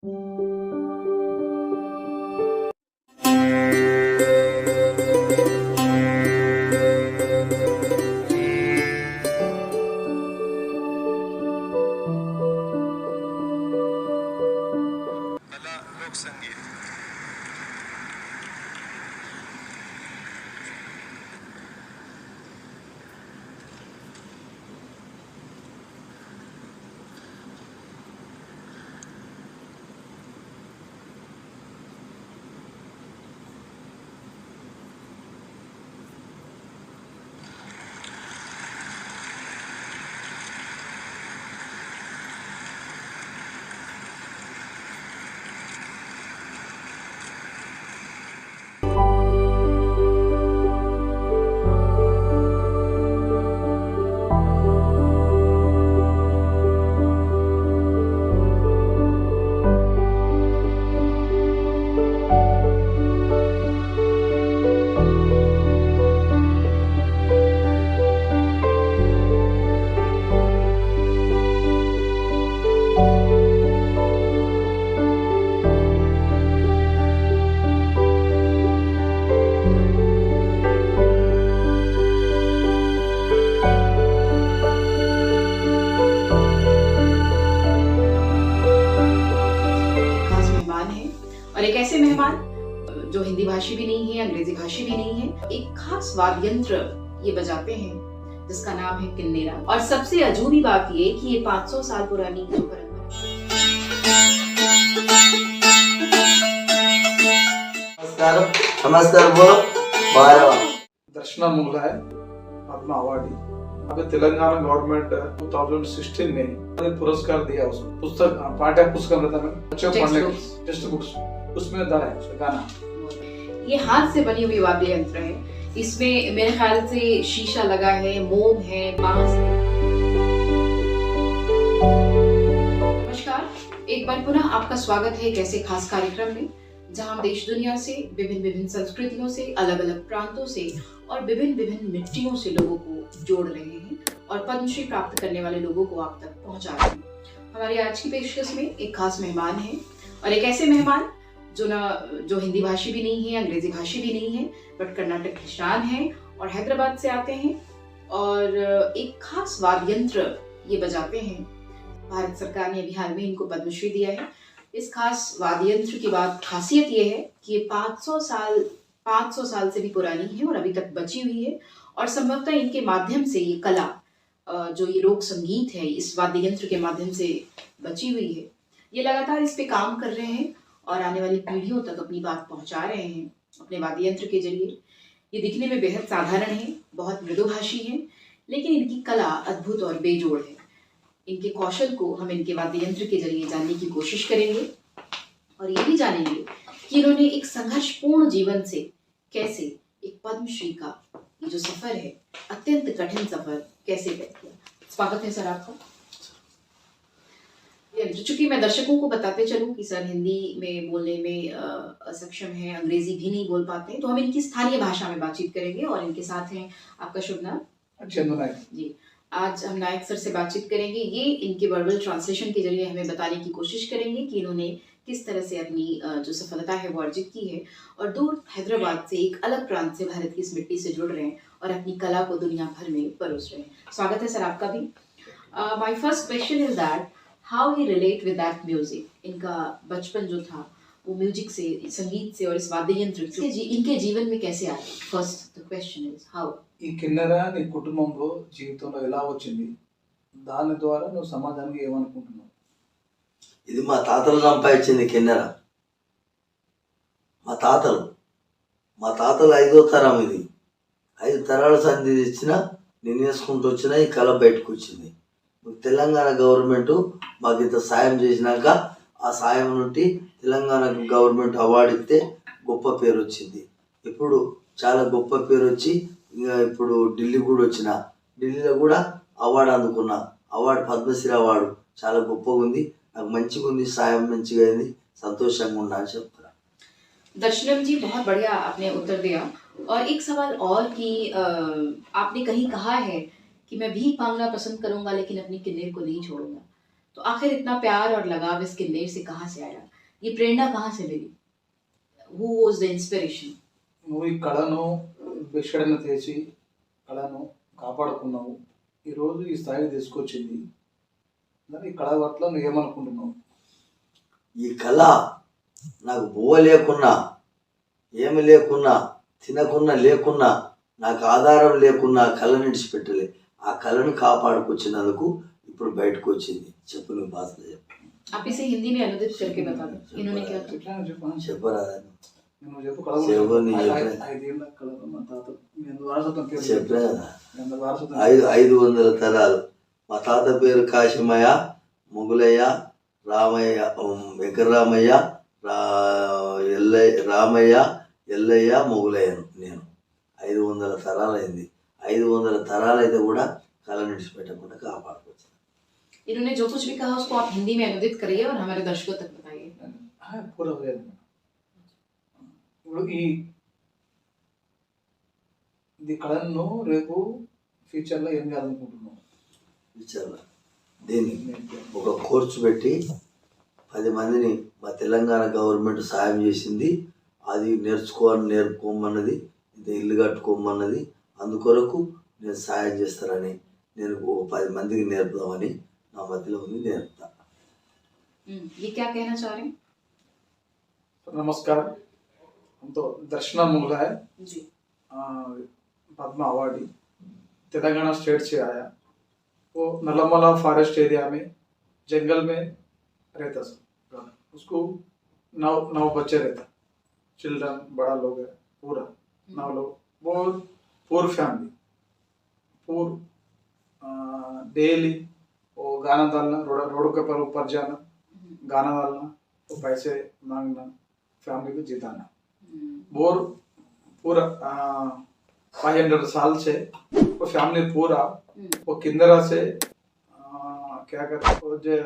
कला लोक संगीत और एक ऐसे मेहमान जो हिंदी भाषी भी नहीं है, अंग्रेजी भाषी भी नहीं है, एक खास वाद्य यंत्र ये बजाते हैं जिसका नाम है किन्नेरा। और सबसे अजूबी बात ये कि ये 500 साल पुरानी जो परंपरा। नमस्कार बोलो। दर्शना मुगला है पद्मा अवार्डी। अभी तेलंगाना गवर्नमेंट 2016 में पुरस्कार दिया उसको। पुस्तक पाठ्य पुस्तक बच्चों पढ़ने टेक्स्ट बुक्स उसमें दर है उसका गाना। ये हाथ से बनी हुई वाद्य यंत्र है। इसमें मेरे ख्याल से शीशा लगा है, मोम है, बांस है। नमस्कार, एक बार पुनः आपका स्वागत है एक ऐसे खास कार्यक्रम में जहां हम देश दुनिया से विभिन्न संस्कृतियों से, अलग अलग प्रांतों से और विभिन्न मिट्टियों से लोगों को जोड़ रहे हैं और पद्मश्री प्राप्त करने वाले लोगों को आप तक पहुंचा रहे हैं। हमारी आज की पेशकश में एक खास मेहमान है और एक ऐसे मेहमान जो हिंदी भाषी भी नहीं है, अंग्रेजी भाषी भी नहीं है, बट कर्नाटक के शान है और हैदराबाद से आते हैं और एक खास वाद्य यंत्र ये बजाते हैं। भारत सरकार ने अभी हाल में इनको पद्मश्री दिया है। इस खास वाद्य यंत्र की बात खासियत ये है कि ये 500 साल से भी पुरानी है और अभी तक बची हुई है और संभवतः इनके माध्यम से ये कला जो ये लोक संगीत है इस वाद्य यंत्र के माध्यम से बची हुई है। ये लगातार इस पे काम कर रहे हैं और आने वाली पीढ़ियों तक अपनी बात पहुंचा रहे हैं अपने वाद्य यंत्र के जरिए। ये दिखने में बेहद साधारण है, बहुत मृदुभाषी है, लेकिन इनकी कला अद्भुत और बेजोड़ है। इनके कौशल को हम इनके वाद्य यंत्र के जरिए जानने की कोशिश करेंगे और ये भी जानेंगे कि इन्होंने एक संघर्षपूर्ण जीवन से कैसे एक पद्मश्री का ये जो सफर है, अत्यंत कठिन सफर, कैसे तय किया। स्वागत है सर आपका। चूंकि मैं दर्शकों को बताते चलूं कि सर हिंदी में बोलने में असक्षम है, अंग्रेजी भी नहीं बोल पाते हैं, तो हम इनकी स्थानीय भाषा में बातचीत करेंगे और इनके साथ हैं आपका शुभ नाम? चंदू नायक जी। आज हम नायक सर से बातचीत करेंगे। ये इनके वर्बल ट्रांसलेशन के जरिए हमें बताने की कोशिश करेंगे कि इन्होंने किस तरह से अपनी जो सफलता है वो अर्जित की है और दूर हैदराबाद से एक अलग प्रांत से भारत की इस मिट्टी से जुड़ रहे हैं और अपनी कला को दुनिया भर में परोस रहे हैं। स्वागत है सर आपका भी। My first question is that how he relate with that music. इनका बचपन जो था वो म्यूजिक से, संगीत से और इस वाद्य यंत्र से इनके जीवन में कैसे आया? First the question is how ఈ కిన్నెర నీ కుటుంబంలో జీవితంలో ఎలా వచ్చింది, దాని ద్వారా నువ్వు సమాజానికి ఏమనుకుంటున్నావు? ఇది మా తాతలు సంపాదించింది కిన్నెర. మా తాతలు 5వ తరం. ఇది 5 తరాల సంధి ఇచ్చిన నేను వేసుకుంటూ వచ్చిన ఈ కళ బయటకు వచ్చింది. తెలంగాణ గవర్నమెంట్ మాకు ఇంత సాయం చేసినాక ఆ సాయం నుండి తెలంగాణ గవర్నమెంట్ అవార్డు ఇస్తే గొప్ప పేరు వచ్చింది. ఇప్పుడు చాలా గొప్ప పేరు వచ్చి ఇంకా ఇప్పుడు ఢిల్లీ కూడా వచ్చిన, ఢిల్లీలో కూడా అవార్డు అందుకున్నా. అవార్డు పద్మశ్రీ అవార్డు చాలా గొప్పగా ఉంది. నాకు మంచిగా ఉంది, సాయం మంచిగా అయింది, సంతోషంగా ఉన్నా అని చెప్తున్నా. दर्शनम जी, बहुत बढ़िया आपने उत्तर दिया। और एक सवाल और कि आपने कहीं कहा है कि मैं भीख मांगना पसंद करूंगा लेकिन अपनी किन्नर को नहीं छोड़ूंगा। तो आखिर इतना प्यार और लगाव इस किन्नर से कहाँ से आया? ये प्रेरणा कहाँ से मिली? Who was the inspiration? నువ్వు ఈ కళను విషడన చేసి కళను కాపాడుకున్నావు, ఈరోజు ఈ స్థాయికి తీసుకొచ్చింది. మరి ఈ కళ పట్ల నువ్వు ఏమనుకుంటున్నావు? ఈ కళ నాకు బువ్వ లేకున్నా, ఏమి లేకున్నా, తినకున్నా లేకున్నా, నాకు ఆధారం లేకున్నా ఆ కళను విడిచిపెట్టలే. ఆ కళను కాపాడుకొచ్చినందుకు ఇప్పుడు బయటకు వచ్చింది. చెప్పు, నువ్వు భాషలో చెప్పు. आप इसे हिंदी में अनुदित करके बता दो, इन्होंने क्या कहा? ఎట్లా చెప్పాను? చెప్పరా? నువ్వు చెప్పు. కళ చెప్పు, నీ చెప్పు. 5 ఏళ్ళ కళ మా తాత నేను వారసత్వం పేరు చెప్పరా కదా? నేను వారసత్వం 500 తరాలు. మా తాత పేరు కాశమయ్య, మొగులయ్య, రామయ్య, వెంకటరామయ్య, రామయ్య, ఎల్లయ్య, మొగులయ్యను నేను. 500 తరాలైంది. 500 తరాలైతే కూడా కళను విడిచిపెట్టకుండా కాపాడుకోవచ్చు. इन्होंने जो कुछ भी कहा उसको आप हिंदी में अनुदित करिए और हमारे दर्शकों तक बताइए. పూర్వ ఇప్పుడు ఇది కళను రేపు ఫ్యూచర్లో ఏం చేయాలనుకుంటున్నావు? విచారణ దీన్ని ఒక కోర్సు పెట్టి 10 మందిని మా తెలంగాణ గవర్నమెంట్ సాయం చేసింది. అది నేర్పుకోమన్నది, ఇంత ఇల్లు కట్టుకోమన్నది. అందుకొరకు నేను సాయం చేస్తానని, నేను ఒక 10 మందికి నేర్పుదామని నా మధ్యలో ఉంది, నేర్పుతా. ये क्या कहना चाह रहे हैं? नमस्कार, हम तो दर्शना मुगला है, जी. पद्मा अवार्डी, तेलंगाना स्टेट से आया. वो नलमला फॉरेस्ट एरिया में जंगल में रहता सर. उसको 9 बच्चे रहता, चिल्ड्रन, बड़ा लोग है पूरा 9 लोग. वो पूर फैमिली पूर डेली वो गाना डालना, रोड के ऊपर जाना, गाना डालना, वो पैसे मांगना, फैमिली को जिताना. बोर पूरा 500 साल से वो फैमिली पूरा वो किन्नरा से क्या करते वो जो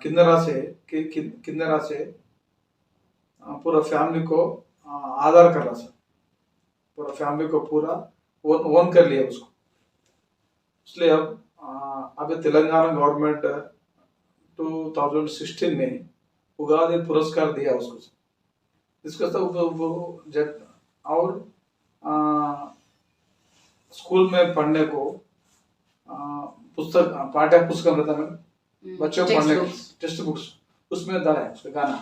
किन्नरा से पूरा फैमिली को आधार कर रहा सर. पूरा फैमिली को पूरा ओन कर लिया उसको. इसलिए अब अभी तेलंगाना गवर्नमेंट 2016 में उगादी पुरस्कार दिया उसको. इसका और स्कूल में पढ़ने को पुस्तक पाठ्य पुस्तक रहता है बच्चों को पढ़ने को टेक्स्ट बुक्स, उसमें डाला है उसका गाना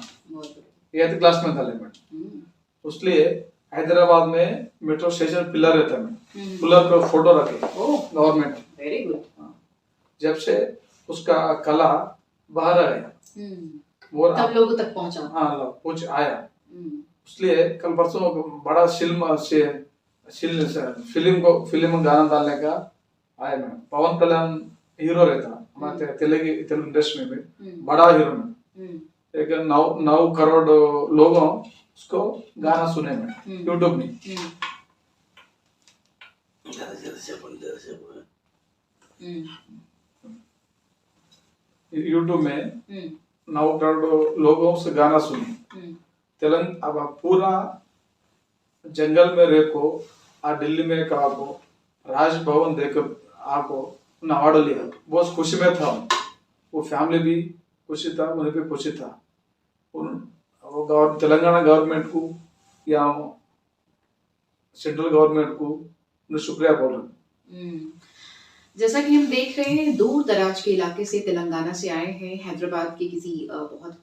8th क्लास में डाले मैडम. इसलिए हैदराबाद में मेट्रो स्टेशन पिलर रहता है, पिलर पे फोटो रखे गवर्नमेंट. Very good. जब से उसका कला बाहर आ गया, वो तब लोगों तक पहुंचा. हाँ कुछ आया. इसलिए कल परसों बड़ा फिल्म गाना डालने का आया मैं. पवन कल्याण हीरो रहता हमारे तेलुगु इंडस्ट्री में बड़ा हीरो में. एक 9 करोड़ लोगों उसको गाना सुने में यूट्यूब में. यूट्यूब में 9 करोड़ लोगों से गाना सुने. अब पूरा जंगल में रेको आ दिल्ली में काको राजभवन देखो आको अवार्ड लिया. बहुत खुशी में था. वो फैमिली भी खुशी था, उन्हें भी खुशी था. वो तेलंगाना गवर्नमेंट को या सेंट्रल गवर्नमेंट को उन्हें शुक्रिया बोल रहे. जैसा कि हम देख रहे हैं, दूर दराज के इलाके से तेलंगाना से आए हैं. हैदराबाद के किसी बहुत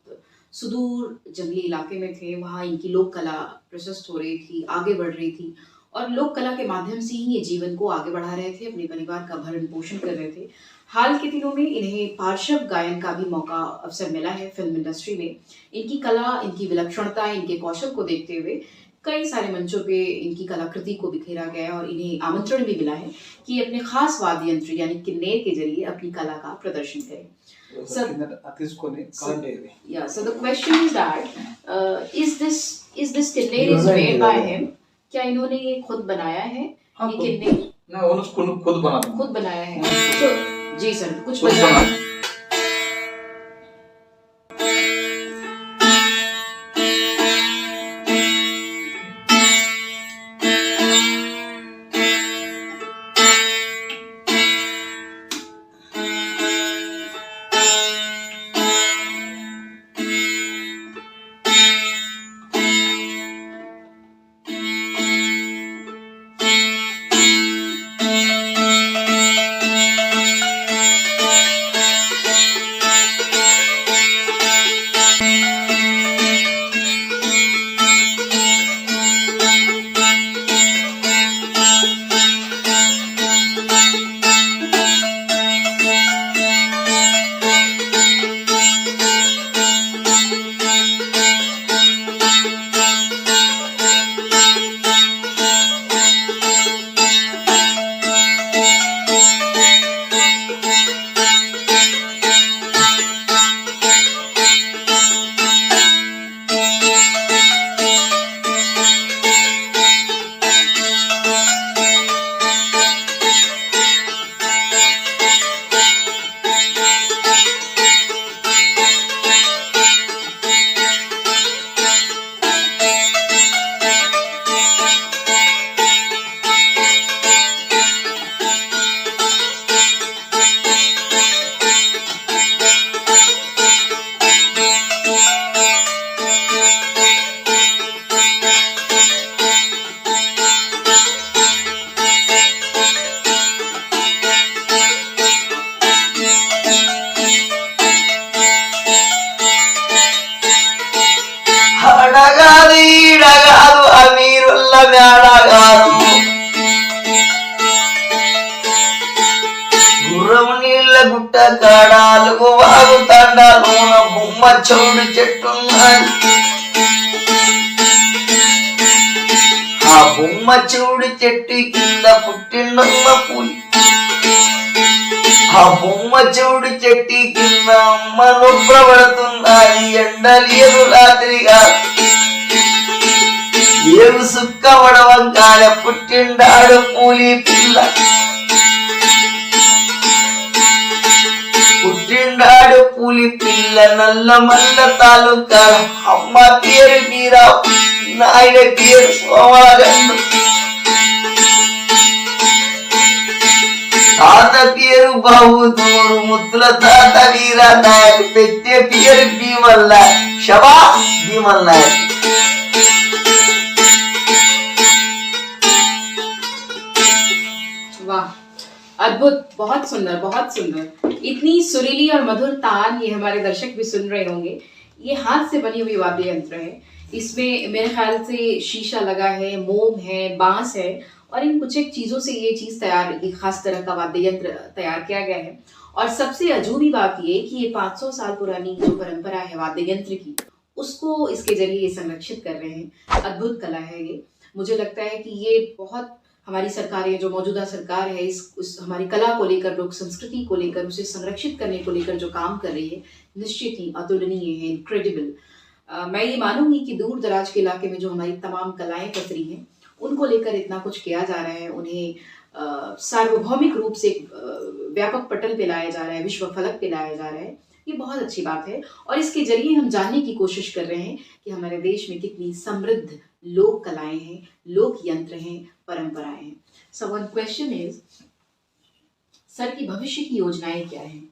सुदूर जंगली इलाके में थे. वहाँ इनकी लोक कला प्रशस्त हो रही थी, आगे बढ़ रही थी और लोक कला के माध्यम से ही ये जीवन को आगे बढ़ा रहे थे, अपने परिवार का भरण पोषण कर रहे थे. हाल के दिनों में इन्हें पार्श्व गायन का भी मौका अवसर मिला है फिल्म इंडस्ट्री में. इनकी कला, इनकी विलक्षणता, इनके कौशल को देखते हुए कई सारे मंचों पे इनकी कलाकृति को बिखेरा गया है और इन्हें आमंत्रण भी मिला है कि अपने खास वाद्य यंत्र यानी किन्नेर के जरिए अपनी कला का प्रदर्शन करें. So the question is that is this किन्नेर is made by him? क्या इन्होंने ये खुद बनाया है? ये किन्नेर ना उन्होंने खुद बनाया है. तो जी सर, कुछ बजाएं. కాదు ఈడ కాదు అమీరుల్ల మేడ కాదు గుర్రం నీళ్ళ గుట్ట కాడాలకు వాగుతాండాలోన బొమ్మ చౌడు చెట్టున్నాడు ఆ బొమ్మ చౌడు చెట్టు కింద పుట్టిండమ్మ పులి ఆ బొమ్మ చెవుడు చెట్టి కింద అమ్మ నొప్పబడుతున్నది ఎండలేదు రాత్రిగా ఏరు సుక్కబడవంగాల పుట్టిండాడు పూలి పిల్ల పుట్టిండాడు పూలి పిల్ల నల్ల మల్ల తాలూకా అమ్మ పేరు మీరా నాయన పేరు సోమవారండు తాత పేరు బాబుదూరు ముద్దుల తాత వీరా నాయక్ పెట్టే పేరు భీమల్ నాయక్ శబా భీమల్ नायक वाह, अद्भुत, बहुत सुंदर, बहुत सुंदर। इतनी सुरीली और मधुर तान ये हमारे दर्शक भी सुन रहे होंगे। ये हाथ से बनी हुई वाद्य यंत्र है। इसमें मेरे ख्याल से शीशा लगा है, मोम है, बांस है और इन कुछ एक चीजों से ये चीज तैयार, एक खास तरह का वाद्य यंत्र तैयार किया गया है। और सबसे अजूबी बात ये कि ये 500 साल पुरानी जो परंपरा है वाद्य यंत्र की, उसको इसके जरिए ये संरक्षित कर रहे हैं। अद्भुत कला है ये। मुझे लगता है कि ये बहुत हमारी सरकार, ये जो मौजूदा सरकार है, उस हमारी कला को लेकर, लोक संस्कृति को लेकर, उसे संरक्षित करने को लेकर जो काम कर रही है, निश्चित ही अतुलनीय है, इनक्रेडिबल। मैं ये मानूंगी कि दूर दराज के इलाके में जो हमारी तमाम कलाएं पसरी हैं, उनको लेकर इतना कुछ किया जा रहा है, उन्हें सार्वभौमिक रूप से व्यापक पटल पे लाया जा रहा है, विश्व फलक पे लाया जा रहा है, ये बहुत अच्छी बात है। और इसके जरिए हम जानने की कोशिश कर रहे हैं कि हमारे देश में कितनी समृद्ध लोक कलाएं हैं, लोक यंत्र हैं, परंपराएं हैं। So one question is, sir की भविष्य की योजनाएं क्या हैं?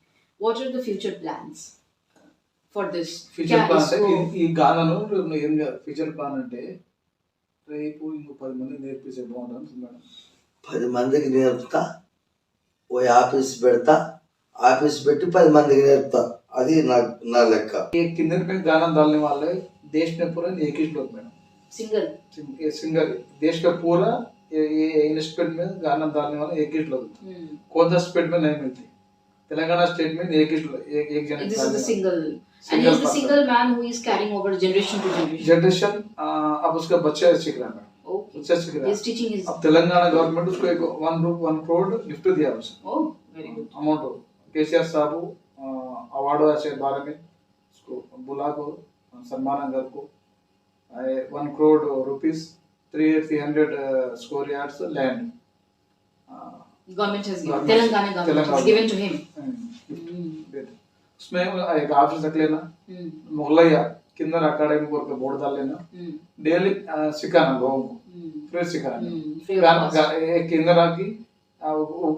What are the future plans for this? Future plan అంటే ఈ గానను ఏం ఫ్యూచర్ ప్లాన్ అంటే రేపు ఇంకో 10 మంది నేర్పించే బాగుంటుంది మేడం. 10 మందికి నేర్పుతా, ఓ ఆఫీస్ పెడతా, ఆఫీస్ పెట్టి 10 మందికి నేర్పుతా, అది నా లెక్క. ये किन्नर में गाना डालने वाले देश में पूरा एक ही लोग मैडम सिंगल सिंगर देश का पूरा ये इंस्पेक्ट में गाना डालने वाले एक ही लोग कौन सा स्टेट में नहीं मिलती. तेलंगाना स्टेट में एक ही एक जन. This is the single, and he is the single man who is carrying over generation to generation. Generation अब उसका बच्चा सीख रहा है मैडम. Okay. बच्चा सीख रहा His है. teaching is. अब तेलंगाना गवर्नमेंट उसको एक 1 करोड़ गिफ्ट दिया उसे Oh, very good. Amount. KCR साहब अवार्ड ऐसे बारे में उसको बुला को सम्मान कर को 1 crore rupees 300 square yards land Government has given. Government. Telangana government has given to him. उसमें एक ऑफिस रख लेना, मुगलैया किन्नर अकाडमी बोल के बोर्ड डाल लेना, डेली सिखाना लोगों को, फ्री सिखाना. Free of cost. एक किन्नर आकी वो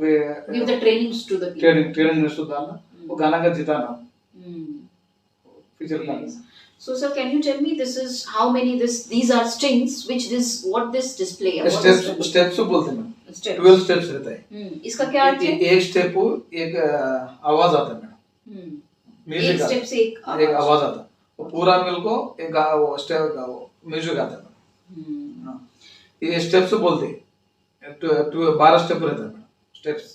Give the trainings to the people. Training में सुधारना, वो गाना का जिताना future plan. So sir, can you tell me this is how many these are strings which what this display? Steps बोलते हैं. Steps. 12 स्टेप्स रहता है. इसका क्या अर्थ है? एक स्टेप एक आवाज आता है मैडम. एक म्यूजिक स्टेप से एक एक आवाज आता है. वो पूरा मिल को एक स्टेप म्यूजिक आता है. ये स्टेप्स बोलते हैं. 12 स्टेप रहता है madam. Steps.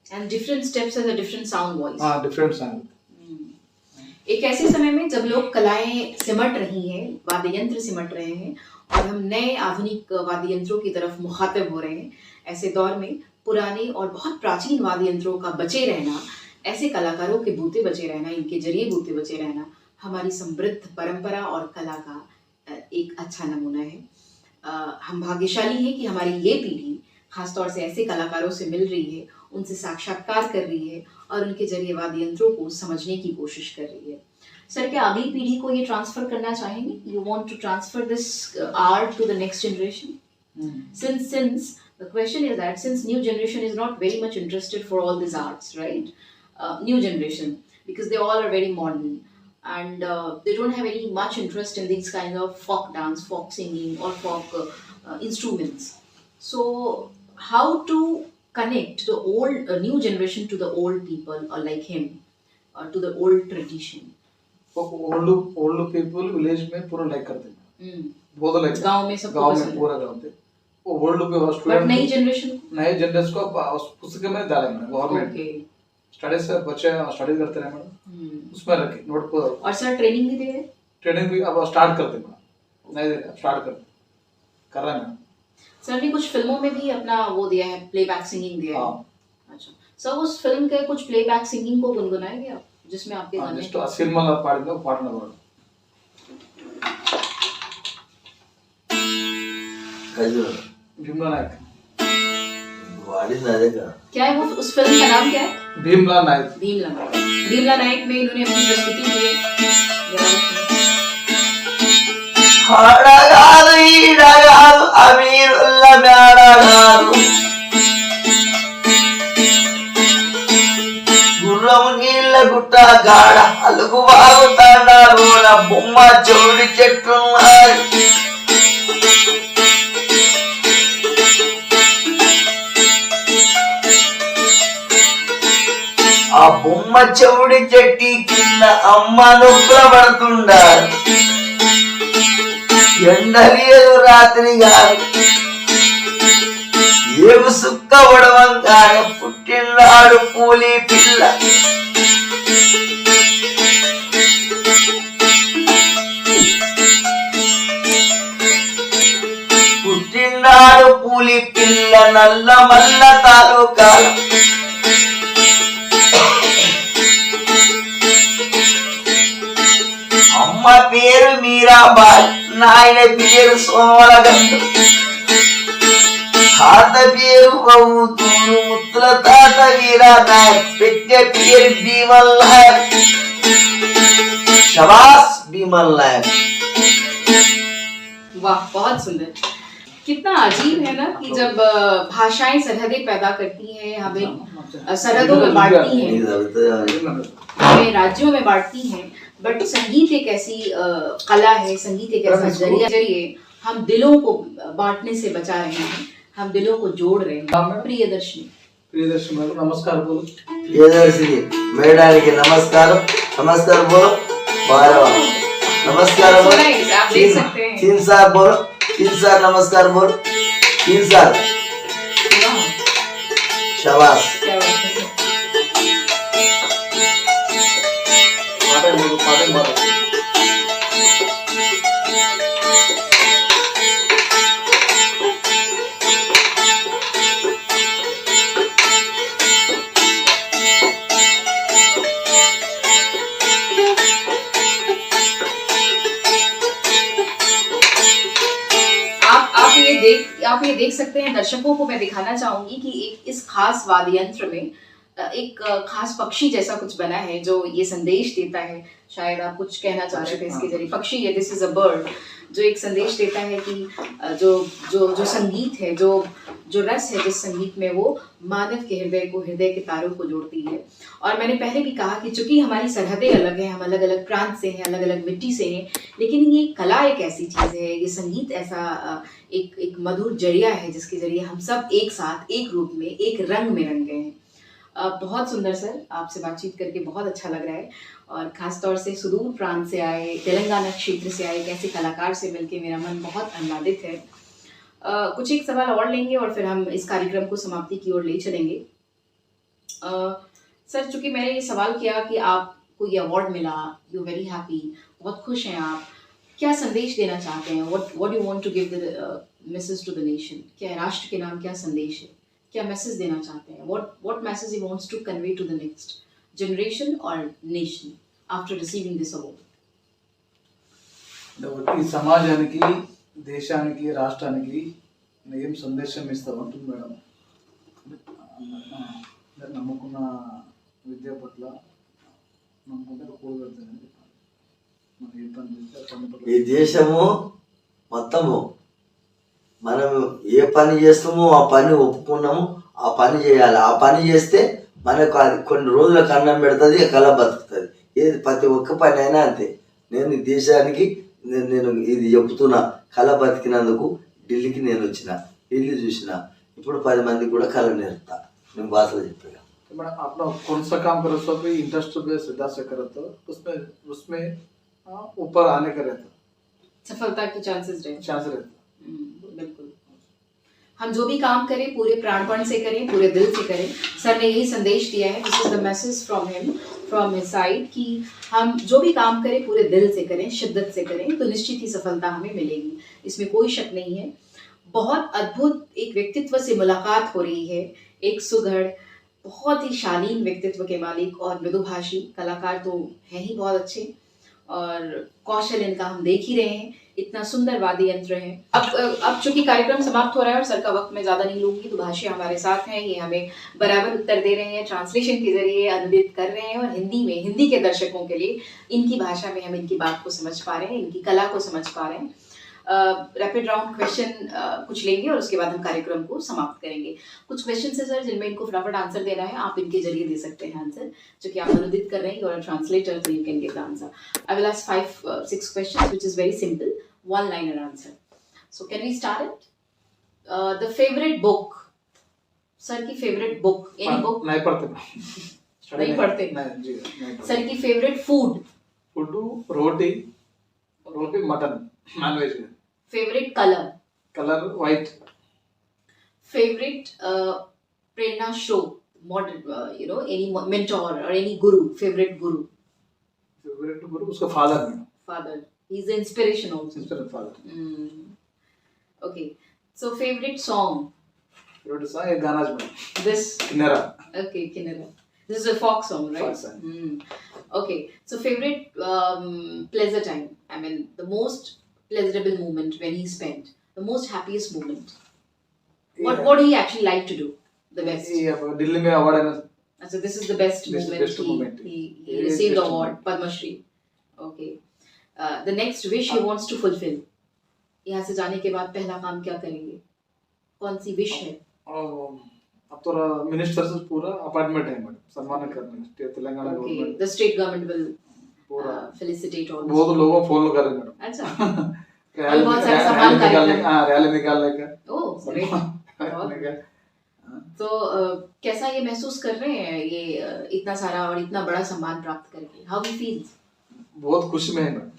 and different steps has a different sound voice. हाँ डिफरेंट सॉन्ग. एक ऐसे समय में जब लोग कलाएं सिमट रही हैं, वाद्य यंत्र सिमट रहे हैं और हम नए आधुनिक वाद्य यंत्रों की तरफ मुखातिब हो रहे हैं, ऐसे दौर में पुराने और बहुत प्राचीन वाद्य यंत्रों का बचे रहना, ऐसे कलाकारों के बूते बचे रहना, इनके जरिए बूते बचे रहना हमारी समृद्ध परंपरा और कला का एक अच्छा नमूना है। हम भाग्यशाली हैं कि हमारी ये पीढ़ी खासतौर से ऐसे कलाकारों से मिल रही है, उनसे साक्षात्कार कर रही है और उनके जरिए वाद्य यंत्रों को समझने की कोशिश कर रही है। सर, क्या अगली पीढ़ी को ये ट्रांसफर करना चाहेंगे? You want to transfer this art to the next generation? Since the question is that since new generation is not very much interested for all these arts, right? New generation, because they all are very modern and they don't have any much interest in these kinds of folk dance, folk singing or folk instruments. So how to connect the new generation to the old people or like him, to the old tradition? Old people village में पूरा like करते हैं, बहुत like गांव में सबको गांव पसंद में है। पूरा करते हैं। वो ओल्ड पे बट स्टूडेंट नई जनरेशन नए जनरेशन को उस पुस्तक में डालेंगे गवर्नमेंट ओके स्टडीज से बच्चे स्टडी करते हैं मैडम, उसमें रखे नोट पर। और सर ट्रेनिंग भी दे रहे हैं? ट्रेनिंग भी अब स्टार्ट करते हैं मैडम, नहीं दे रहे स्टार्ट कर रहे हैं मैडम। सर ने कुछ फिल्मों में भी अपना वो दिया है, प्लेबैक सिंगिंग दिया है। हाँ अच्छा सर, उस फिल्म के कुछ प्लेबैक सिंगिंग को गुनगुनाएंगे आप, जिसमें आपके गाने जस्ट सिनेमा पाड़ना पाड़ना मैडम। भीमला नायक, వాడింది అదే కదా. क्या है वो, उस फिल्म का नाम क्या है? भीमला नायक। भीमला नायक। भीमला नायक में इन्होंने अपनी प्रस्तुति दी है। जरा वो सुनो। ఆడగాదు ఈడగాదు అమీరుల్ల మేడగాదు గుర్రం నీళ్ళ గుట్ట గాడ అలుగు వాగుతాడారు నా బొమ్మ చౌడి చెట్టున్నారు ఆ బొమ్మ చౌడి చెట్టి కింద అమ్మ నొప్పుల పడుతుండారు ఎండలేదు రాత్రి కాదు ఏగు సుక్క పడవంగానే పుట్టినాడు పూలి పిల్ల పుట్టినాడు పూలి పిల్ల నల్ల మల్ల తాలూకాల అమ్మ పేరు మీరాబాయ్, నాయన పేరు సోమలగండు, తాత పేరు బౌతూరు, ముత్తుల తాత వీరానాయక్, పెట్టే పేరు భీమల్ నాయక్. शबाश भीमल नायक. वाह, बहुत सुंदर। कितना अजीब है ना कि जब भाषाएं सरहदें पैदा करती हैं, हमें सरहदों में बांटती हैं, हमें राज्यों में बांटती हैं, बट संगीत एक ऐसी कला है, संगीत एक ऐसा जरिए हम दिलों को बांटने से बचा रहे हैं, हम दिलों को जोड़ रहे हैं। प्रियदर्शनी, प्रियदर्शनी मेरे को नमस्कार बोलो। प्रियदर्शनी మేడానికి నమస్కారం. నమస్కారం बोलो. बारह नमस्कार बोलो. आप देख सकते हैं। 3 साल बोलो. 3 साल नमस्कार बोलो. 3 साल. शाबाश. क्या बात है। पाटे बोलो, पाटे बोलो। आप ये देख सकते हैं, दर्शकों को मैं दिखाना चाहूंगी कि एक इस खास वाद्य यंत्र में एक खास पक्षी जैसा कुछ बना है जो ये संदेश देता है। शायद आप कुछ कहना चाह रहे थे इसके जरिए। पक्षी है, दिस इज अ बर्ड, जो एक संदेश देता है कि जो जो जो संगीत है, जो जो रस है जिस संगीत में, वो मानव के हृदय के तारों को जोड़ती है। और मैंने पहले भी कहा कि चूंकि हमारी सरहदें अलग हैं, हम अलग अलग प्रांत से हैं, अलग अलग मिट्टी से हैं, लेकिन ये कला एक ऐसी चीज़ है, ये संगीत ऐसा एक मधुर जरिया है जिसके जरिए हम सब एक साथ, एक रूप में, एक रंग में रंग गए हैं। बहुत सुंदर सर, आपसे बातचीत करके बहुत अच्छा लग रहा है, और ख़ास तौर से सुदूर प्रांत से आए, तेलंगाना क्षेत्र से आए एक ऐसे कलाकार से मिलके मेरा मन बहुत आह्लादित है। कुछ एक सवाल और लेंगे और फिर हम इस कार्यक्रम को समाप्ति की ओर ले चलेंगे। सर, चूँकि मैंने ये सवाल किया कि आपको ये अवार्ड मिला, यू वेरी हैप्पी, बहुत खुश हैं आप, क्या संदेश देना चाहते हैं? What you want to give the message to the nation? क्या राष्ट्र के नाम क्या संदेश है, क्या मैसेज देना चाहते हैं? What message he wants to convey to the next generation और nation after receiving this award? ఈ సమాజానికి, దేశానికి, రాష్ట్రానికి ఏం సందేశం ఇస్తామంటుంది మేడం? నమ్ముకున్న విద్య పట్ల నమ్ముకుంటే కూడగలుగుతానని చెప్పాలి. మనం ఏ పని చేస్తే ఆ పని పట్ల ఈ దేశము మొత్తము మనం ఏ పని చేస్తామో ఆ పని ఒప్పుకున్నాము, ఆ పని చేయాలి. ఆ పని చేస్తే మనకు అది కొన్ని రోజులకు అన్నం పెడుతుంది, కళ బతుకుతుంది. ఏది ప్రతి ఒక్క పని అయినా అంతే. నేను ఈ దేశానికి నేను ఇది చెబుతున్నా, కళ బతికినందుకు ఢిల్లీకి నేను వచ్చిన, ఢిల్లీ చూసిన, ఇప్పుడు 10 మందికి కూడా కళ నేర్పుతా. నేను భాషలో చెప్పాను. तो मैडम आपने कौन सा काम करो सो भी इंटरेस्ट पे श्रद्धा से करो तो उसमें उसमें ऊपर आने का रहता, सफलता के चांसेस रहे। चांस रहता। बिल्कुल, हम जो भी काम करें पूरे प्राणपण से करें, पूरे दिल से करें। सर ने यही संदेश दिया है, this is the message from him, from his side, कि हम जो भी काम करें पूरे दिल से करें, शिद्दत से करें, तो निश्चित ही सफलता हमें मिलेगी, इसमें कोई शक नहीं है। बहुत अद्भुत एक व्यक्तित्व से मुलाकात हो रही है, एक सुघड़, बहुत ही शालीन व्यक्तित्व के मालिक और मृदुभाषी कलाकार तो हैं ही बहुत अच्छे, और कौशल इनका हम देख ही रहे हैं, इतना सुंदर वाद्य यंत्र है। अब चूंकि कार्यक्रम समाप्त हो रहा है और सर का वक्त मैं ज्यादा नहीं लूंगी, तो भाषी हमारे साथ हैं, ये हमें बराबर उत्तर दे रहे हैं, ट्रांसलेशन के जरिए अनुदित कर रहे हैं, और हिंदी के दर्शकों के लिए इनकी भाषा में हम इनकी बात को समझ पा रहे हैं, इनकी कला को समझ पा रहे हैं। रैपिड राउंड क्वेश्चन कुछ लेंगे और उसके बाद हम कार्यक्रम को समाप्त करेंगे। कुछ क्वेश्चन है सर जिनमें इनको फटाफट आंसर देना है, आप इनके जरिए दे सकते हैं आंसर, जो कि आप अनुदित कर रहे हैं, और translator, so you can give the answer. I will ask 5-6 questions which is very simple, one liner answer. So can we start it? The favorite book, sir की favorite book, any book? नहीं पढ़ते नहीं पढ़ते? नहीं जी नहीं पढ़ते। Sir की favorite food? Food रोटी mutton non veg में। favorite color white। favorite prerna show, model, any mentor or any guru, favorite guru? Favourite गुरु उसका फादर में। Father, he's the inspiration also. Inspiration father. Okay, so favorite song? Favourite song एक गाना में This, किन्नरा। okay, Kinnara. This is a folk song, right? Folk song. Okay, so favorite pleasure time, I mean the most pleasurable moment when he spent, the most happiest moment. What do he actually like to do the best? ये अब दिल्ली में award है ना। So this is the best moment. He received the award, Padma Shri. Okay. The next wish he wants to fulfill. यहाँ से जाने के बाद पहला काम क्या करेंगे? कौन सी विश है? अब तो मिनिस्टर से पूरा अपॉइंटमेंट है मैडम, सम्मान करना Telangana government. The state government will पूरा felicitate all. बहुत लोगों फॉलो कर रहे हैं मैडम। अच्छा। और बहुत सारे सम्मान कार्यक्रम। रैली निकालने का। Oh great. तो कैसा ये महसूस कर रहे हैं, ये इतना सारा और इतना बड़ा सम्मान प्राप्त करके? How you feel? बहुत खुशी में है madam.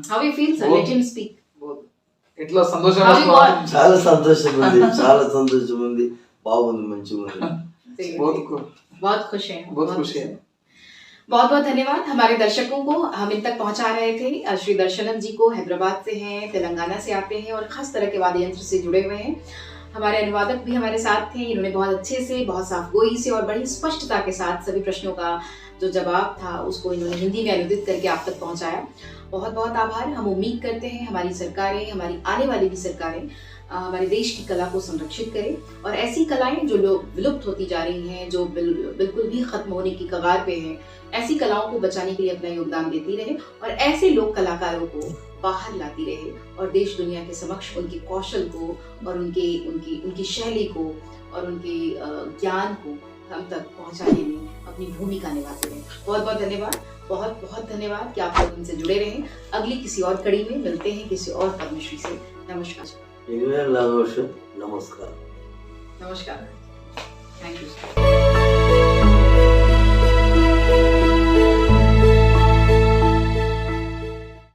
How you feel sir? Let him speak. बहुत ఇట్లా సంతోషం How you got? చాలా సంతోషం ఉంది బాగుంది మంచిగా ఉంది बहुत खुश हैं. बहुत खुश हैं. बहुत बहुत धन्यवाद हमारे दर्शकों को हम इन तक पहुंचा रहे थे. श्री दर्शनम जी को हैदराबाद से हैं, तेलंगाना से आते हैं और खास तरह के वाद्य यंत्र से जुड़े हुए हैं. हमारे अनुवादक भी हमारे साथ थे. इन्होंने बहुत अच्छे से, बहुत साफ गोई से और बड़ी स्पष्टता के साथ सभी प्रश्नों का जो जवाब था उसको इन्होंने हिंदी में अनुदित करके आप तक पहुंचाया. बहुत बहुत आभार. हम उम्मीद करते हैं हमारी सरकारें, हमारी आने वाली भी सरकारें हमारे देश की कला को संरक्षित करें और ऐसी कलाएं जो विलुप्त होती जा रही हैं, जो बिल्कुल भी खत्म होने की कगार पे हैं, ऐसी कलाओं को बचाने के लिए अपना योगदान देती रहे और ऐसे लोक कलाकारों को बाहर लाती रहे और देश दुनिया के समक्ष उनके कौशल को और उनकी शैली को और उनके ज्ञान को हम तक पहुंचाने में अपनी भूमिका निभाते रहे. बहुत बहुत धन्यवाद. बहुत बहुत धन्यवाद कि आप लोग हमसे जुड़े रहें. अगली किसी और कड़ी में मिलते हैं किसी और पद्मश्री से. नमस्कार. नमस्कार. नमस्कार. Thank you.